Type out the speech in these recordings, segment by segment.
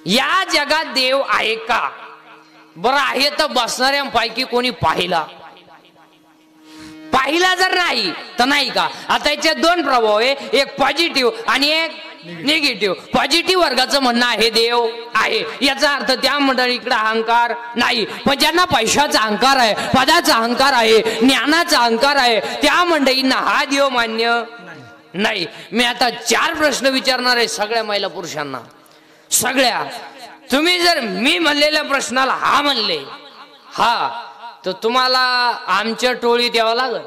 या जगात देव आहे का? बरं आहे तर बसणाऱ्यांपैकी कोणी पाहिला जर नाही तर नाही का? आता याचे दोन प्रभाव आहे, एक पॉझिटिव्ह आणि एक निगेटिव्ह. पॉझिटिव्ह वर्गाचं म्हणणं आहे देव आहे, याचा अर्थ त्या मंडळीकडे अहंकार नाही. पण ज्यांना पैशाचा अहंकार आहे, पदाचा अहंकार आहे, ज्ञानाचा अहंकार आहे, त्या मंडळींना हा देव मान्य नाही. मी आता 4 प्रश्न विचारणार आहे सगळ्या महिला पुरुषांना. सगळ्या तुम्ही जर मी म्हणलेल्या प्रश्नाला हा म्हणले हा, तर तुम्हाला आमच्या टोळीत यावं लागल.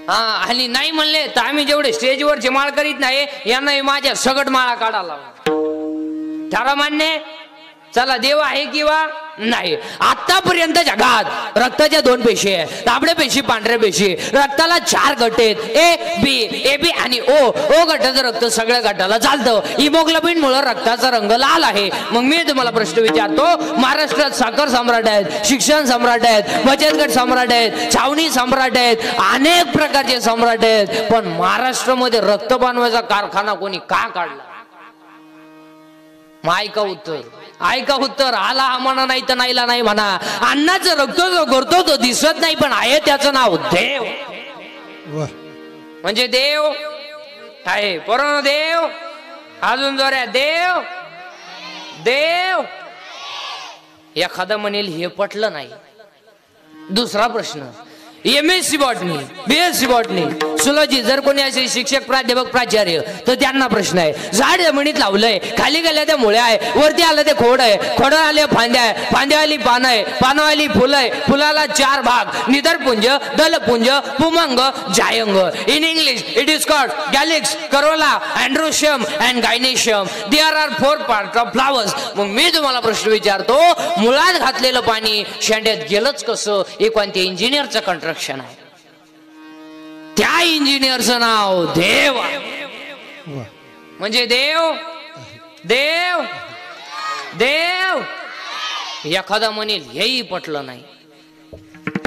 हा, आणि नाही म्हणले तर आम्ही जेवढे स्टेजवरचे माळ करीत नाही यांना माझ्या सगट माळा काढायला ठरा मान्य. चला देव आहे किंवा नाही. आतापर्यंत जगात रक्ताच्या 2 पेशी आहे, तांबड्या पेशी, पांढऱ्या पेशी. रक्ताला 4 गट आहेत, ए बी आणि ओ गटाचं रक्त सगळ्या गटाला चालतं. हिमोग्लोबिन मुळे रक्ताचा रंग लाल आहे. मग मी तुम्हाला प्रश्न विचारतो, महाराष्ट्रात साखर सम्राट आहेत, शिक्षण सम्राट आहेत, बचत गट सम्राट आहेत, छावणी सम्राट आहेत, अनेक प्रकारचे सम्राट आहेत, पण महाराष्ट्रामध्ये रक्त बनवायचा कारखाना कोणी का काढला? ऐका उत्तर. आला हा म्हणा, नाही तर नाहीला नाही म्हणा. अन्नाचं रक्त जो करतो तो दिसत नाही, पण आहे त्याचं नाव देव. म्हणजे देव आहे. बरोबर देव. अजून जोऱ्या देव. एखादा म्हणेल हे पटलं नाही. दुसरा प्रश्न, MSc बॉटनी, BSc बॉटनी, सुलजी जर कोणी असे शिक्षक, प्राध्यापक, प्राचार्य, तर त्यांना प्रश्न आहे, झाड जमिनीत लावलंय, खाली गेल्या त्या मुळ्या आहे, वरती आलं ते खोड आहे, खोड आले फांद्या आहे, फांद्यावाली पानं आहे, पानावाली फुलं आहे, फुलाला 4 भाग, निधरपुंज, दलपुंज, पुमंग, जायंग. In English it is called calyx, corolla, androecium and gynoecium. There are 4 part of flowers. मग मी तुम्हाला प्रश्न विचारतो, मुळात घातलेलं पाणी शेंड्यात गेलंच कसं? हे कोणत्या इंजिनियरचं कंट्रक्शन आहे? त्या इंजिनियरचं नाव देव आहे. म्हणजे देव. एखादा म्हणेल हेही पटलं नाही.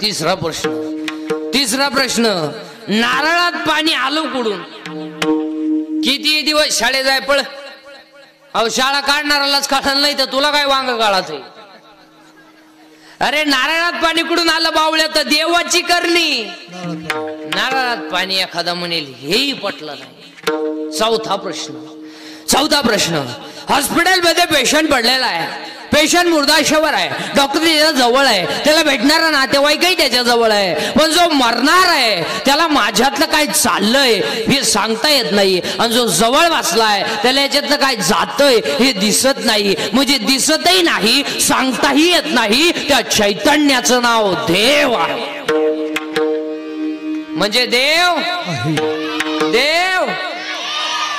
तिसरा प्रश्न, नारळात पाणी आलं कुडून? किती दिवस शाळेत जाय पळ. अहो शाळा काढणारालाच काढणार नाही तर तुला काय वांग काढायचं? अरे नारळात पाणी कुठून आलं बावळ्या? तर देवाची करणी. नारळात पाणी एखादा म्हणेल हेही पटलं नाही. चौथा प्रश्न, हॉस्पिटल मध्ये पेशंट पडलेला आहे, पेशंट मुर्दाशवर आहे, डॉक्टर त्याच्या जवळ आहे, त्याला भेटणारा नातेवाईकही त्याच्या जवळ आहे, पण जो मरणार आहे त्याला माझ्यातलं काय चाललंय हे सांगता येत नाही, आणि जो जवळ बसलाय त्याला याच्यातलं काय जातंय हे दिसत नाही. म्हणजे दिसतही नाही, सांगताही येत नाही. त्या चैतन्याचं नाव देव आहे. म्हणजे देव.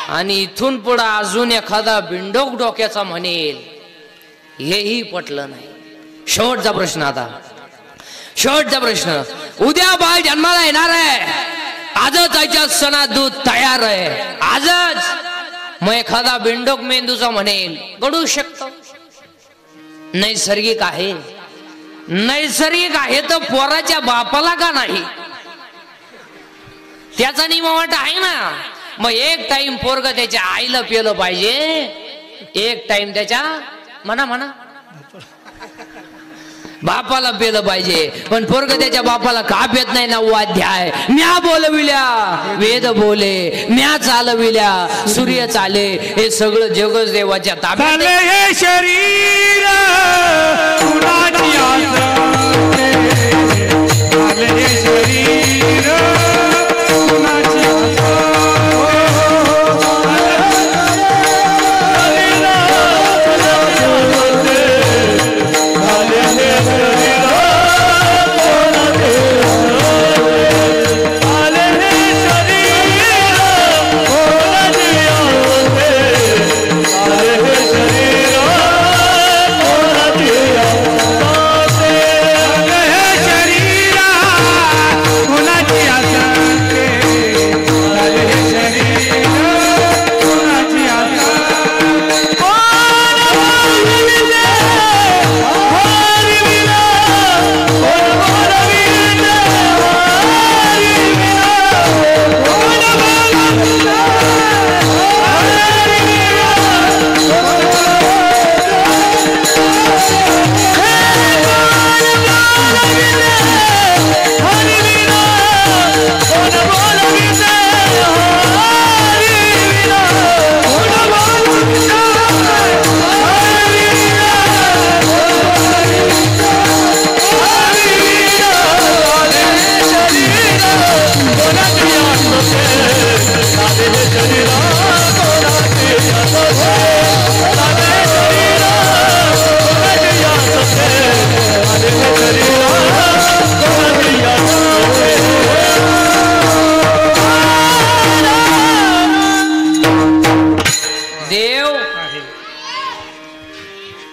आणि इथून पुढे अजून एखादा बिंडोक डोक्याचा म्हणेल हेही पटलं नाही. शेवटचा प्रश्न, उद्या बाळ जन्माला येणार आहे, आजच त्याच्या सणात दूध तयार आहे, आजच. मग एखादा बिंडोक मेंदूचा म्हणेल घडू शकतो. नैसर्गिक आहे तर पोराच्या बापाला का नाही? त्याचा नियमवाट आहे ना. मग एक टाइम पोरग त्याच्या आईला पिलं पाहिजे, एक टाइम त्याच्या म्हणा बापाला पेलं पाहिजे. पण पोरग त्याच्या बापाला का पेत नाही? 9वा अध्याय, म्या बोलविल्या वेद बोले, म्या चालविल्या सूर्य चाले. हे सगळं जगच देवाच्या ताब्यात. हे शरीर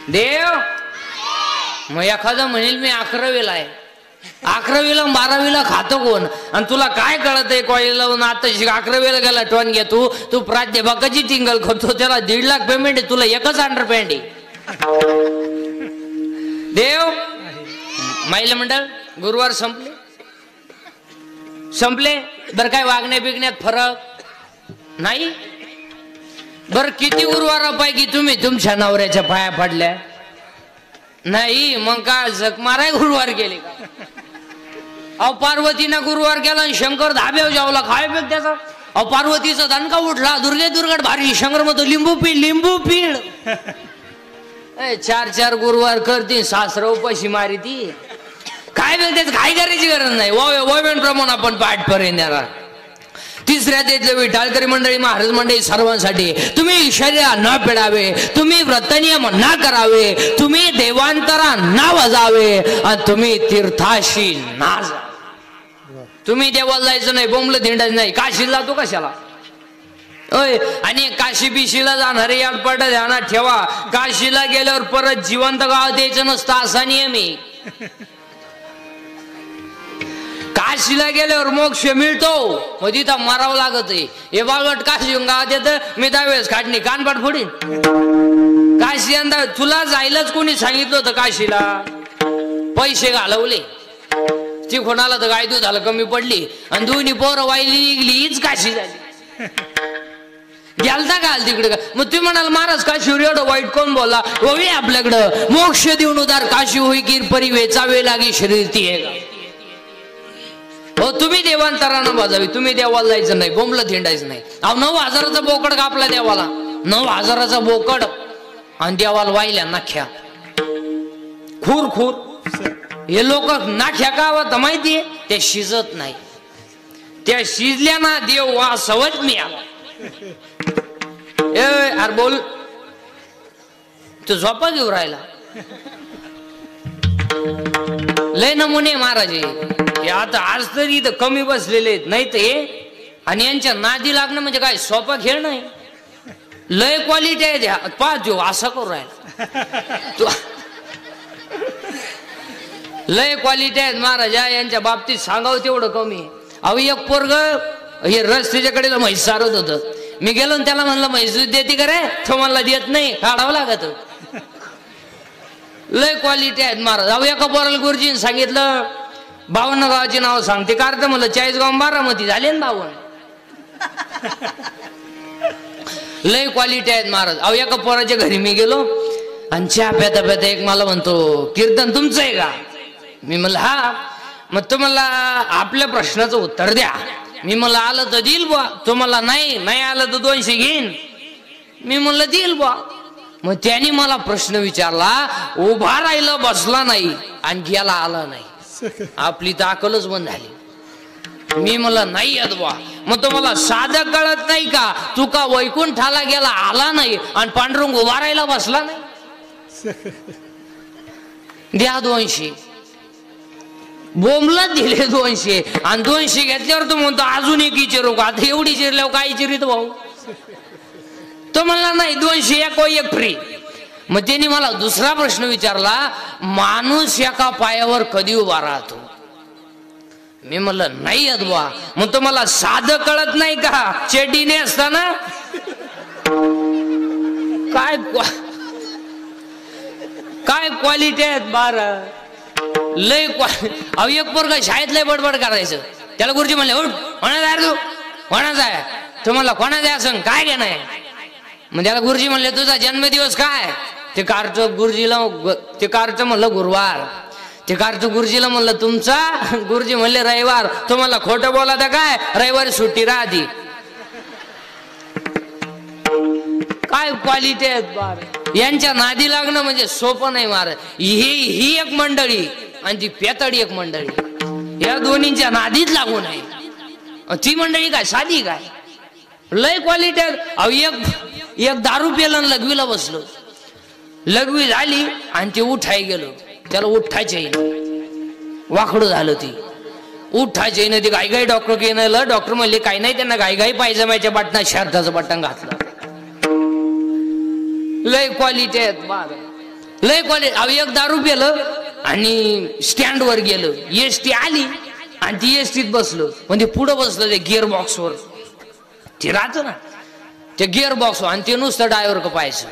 देव मग एखादं म्हणेल मी 11वीला आहे, 11वीला 12वीला खातो कोण? आणि तुला काय कळत आहे कॉलेजला आता 11वीला गेला टोन घ्या तू प्राध्यापकाची टिंगल करतो, त्याला 1.5 लाख पेमेंट आहे, तुला एकच अंडरपॅन्ट आहे. देव महिला मंडळ गुरुवार संपले बर काय वागण्या बिगण्यात फरक नाही. बर किती गुरुवारापैकी तुम्ही तुमच्या नवऱ्याच्या पाया पडल्या नाही? मग काय जग माराय गुरुवार केले का? अहो पार्वतीनं गुरुवार केला आणि शंकर धाब्यावर जावला, काय बघ त्याचा. अहो पार्वतीचा दणका उठला, दुर्गे दुर्गट भारी, शंकर म्हणतो लिंबू पीड. 4 गुरुवार करतील, सासरा उपाशी मारी ती. काय बघ त्याच काय करायची गरज नाही. ओव्यान प्रमाण आपण पाठ पर्यंत येणार. तिसऱ्या त्यातले विठाळकरी मंडळी, महाराज मंडळी सर्वांसाठी तुम्ही शरीर न पिडावे, तुम्ही व्रतनियम न करावे, तुम्ही देवांतरा न वजावे आणि तुम्ही तीर्थाशी ना जा. तुम्ही देवाला जायचं नाही, बोंबलं धिंडायचं नाही. काशीला जातो कशाला? ओय आणि काशी बिशीला जाणारे याडपट ध्यानात ठेवा, काशीला गेल्यावर परत जिवंत गावात यायचं नसतं असा नियम आहे. काशीला गेल्यावर मोक्ष मिळतो, मग तिथं मरावं लागत आहे. हे बाळवट काशी गावात येतं, मी 10 वेळेस काढणी कानपाट फोडीन. काशी यंदा तुला जायलाच कोणी सांगितलं होतं काशीला? पैसे घालवले, ती कोणाला तर गाय दूध झालं कमी पडली आणि दोन्ही पोरं वाहिली निघली, हीच काशी झाली. गेलता घाल तिकडे का? मग तुम्ही म्हणाल महाराज काशीवर एवढं वाईट कोण बोलला? होई आपल्याकडं मोक्ष देऊन उदार काशी होई की परी वेचावे लागे शरीर ती आहे का? हो तुम्ही देवांतरानं बजावी, तुम्ही देवाला जायचं नाही, बोंबलं थिंडायचं नाही. अहो 9,000चा बोकड कापला देवाला, 9,000चा बोकड आणि देवाला वाहिल्या नाख्या खूर. हे लोक नाख्या का माहितीये? ते शिजत नाही, त्या शिजल्या ना देव वासवत मी आला. अरे बोल तू झोपा घेऊ राहिला. लय नमुने महाराज आता आज तरी इथं कमी बसलेले आहेत, नाही तर हे आणि यांच्या नादी लागणं म्हणजे काय सोपा खेळ नाही. लय क्वालिटी आहे द्या पाहतो असं करू राहिला. लय क्वालिटी आहेत महाराज यांच्या बाबतीत, सांगावं तेवढं कमी. अहो एक पोरग हे रस्त्याच्याकडे म्हैस सारत होतं, मी गेलो त्याला म्हणलं म्हैस दूध देते का रे? तो मला देत नाही, काढावं लागत. लय क्वालिटी आहेत महाराज. अहो एका पोराला गुरुजीने सांगितलं 52 गावाची नाव सांगते का? अर्थ म्हणलं 40 गाव 12 झाले ना 52. लय क्वालिटी आहेत महाराज. अहो एका पोराच्या घरी मी गेलो आणि चहा प्याता प्याता एक मला म्हणतो कीर्तन तुमचं आहे का? मी म्हणलं हा. मग तुम्हाला आपल्या प्रश्नाचं उत्तर द्या. मी म्हणलं आलं तर देईल बा, तुम्हाला नाही आलं तर 200 घेईन. मी म्हणलं देईल बा. मग त्यांनी मला प्रश्न विचारला, उभा राहिला बसला नाही आणि गेला आला नाही, आपली तर अकलच बंद झाली. मी म्हणलं नाही येत बा. मग तुम्हाला साधं कळत नाही का? तू का वैकुंठाला गेला आला नाही आणि पांडुरंग उभा राहिला बसला नाही? द्या 200. बोंबला दिले 200 आणि 200 घेतल्यावर तो म्हणतो अजून एक चिरू का? आता एवढी चिरल्यावर काय चिरीत भाऊ? तो म्हणला नाही 200 एक फ्री. मग त्यांनी मला दुसरा प्रश्न विचारला, माणूस एका पायावर कधी उभा राहतो? मी म्हणलं नाही येत बा. मग तो मला साधं कळत नाही का? चेडीने असताना काय क्वालिटी आहेत बारा. लय अहो एक पोरगा शाळेत लय बडबड करायचं, त्याला गुरुजी म्हणले उठ कोणाचा आहे तू? कोणाचा आहे? तो म्हणला कोणाचा आहे असं काय घेणं आहे? मग त्याला गुरुजी म्हणले तुझा जन्मदिवस काय? ते कारचं गुरुजीला ते कारचं म्हणलं गुरुवार. ते कारचं गुरुजीला म्हणलं तुमचा? गुरुजी म्हणले रविवार. तो म्हणला खोटं बोला तर काय रविवारी सुट्टी राहती. काय क्वालिटी आहेत बार. यांच्या नादी लागणं म्हणजे सोपं नाही महाराज. ही एक मंडळी आणि ती पेतडी एक मंडळी, या दोन्हींच्या नादीत लागू नये. ती मंडळी काय साधी काय? लय क्वालिटी आहेत. अहो एक दारू पेला लघवीला बसलो, लघवी झाली आणि ते उठाय गेलो, त्याला उठायचे वाकडं झालं. ती उठायचे ना, ती घाई डॉक्टर गेलं. डॉक्टर म्हणले काही नाही, त्यांना घाई पायजमाच्या बटनात शर्टाचं बटन घातलं. लय क्वालिटी आहेत बार. लय क्वालिटी. अहो एक दारू पेलं आणि स्टँड वर गेलं, एसटी आली आणि ती एसटीत बसलं, पण ते पुढं बसलं ते गिअर बॉक्सवर, ते राहतं ना ते गिअर बॉक्स, आणि ते नुसतं ड्रायव्हर का पाहायचं,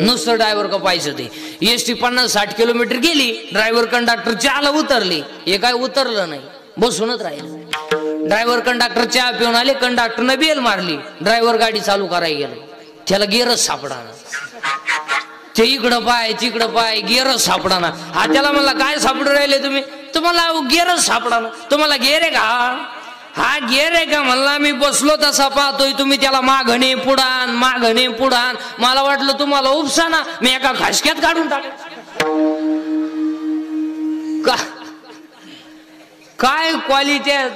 नुसतं ड्रायव्हर का पाहायचं. ते एसटी 50-60 किलोमीटर गेली, ड्रायव्हर कंडक्टर चहाला उतरली, हे काय उतरलं नाही, बसूनच राहिलं. ड्रायव्हर कंडक्टर चहा पिऊन आले, कंडक्टरनं बेल मारली, ड्रायव्हर गाडी चालू करायला गेलं, त्याला गिअरच सापडाना. ते इकडं पाय तिकडं पाय, गिअरच सापडाना. हा त्याला म्हणला काय सापडू राहिले तुम्ही, तुम्हाला गिअरच सापडाना, तुम्हाला गिअर आहे का, हा गिअर आहे का म्हणला. मी बसलो तसा पाहतोय, तुम्ही त्याला मागणे पुढान मागणे पुढान, मला वाटलं तुम्हाला उपसा ना, मी एका खासक्यात काढून टाकलं. काय क्वालिटी आहेत.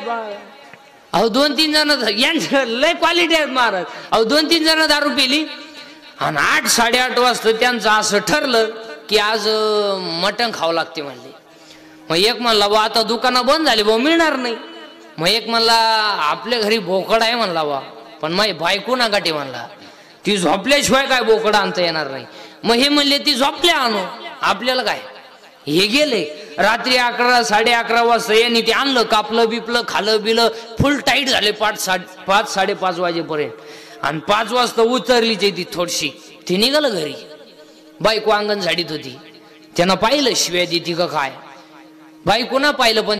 अहो 2-3 जण यांचं लय क्वालिटी आहेत महाराज. अहो 2-3 जण दारू पिली आणि 8-8:30 वाजता त्यांचं असं ठरलं की आज मटण खावं लागते म्हणले. मग एक म्हणला बा आता दुकानं बंद झाली भाऊ, मिळणार नाही. मग एक म्हणला आपल्या घरी बोकड आहे म्हणला बा, पण माझी बायको ना गाठी म्हणला, ती झोपल्याशिवाय काय बोकड आणता येणार नाही. मग हे म्हणले ती झोपल्या आणू, आपल्याला काय. हे गेले रात्री 11-11:30 वाजता, यांनी ते आणलं, कापलं बिपलं, खालं बिलं, फुल टाईट झाले 5-5:30 वाजेपर्यंत. आणि 5 वाजता उतरली ती थोडीशी, ती निघालं घरी. बायको अंगण झाडीत होती, त्यानं पाहिलं शिव्या देती का काय, बायको ना पाहिलं पण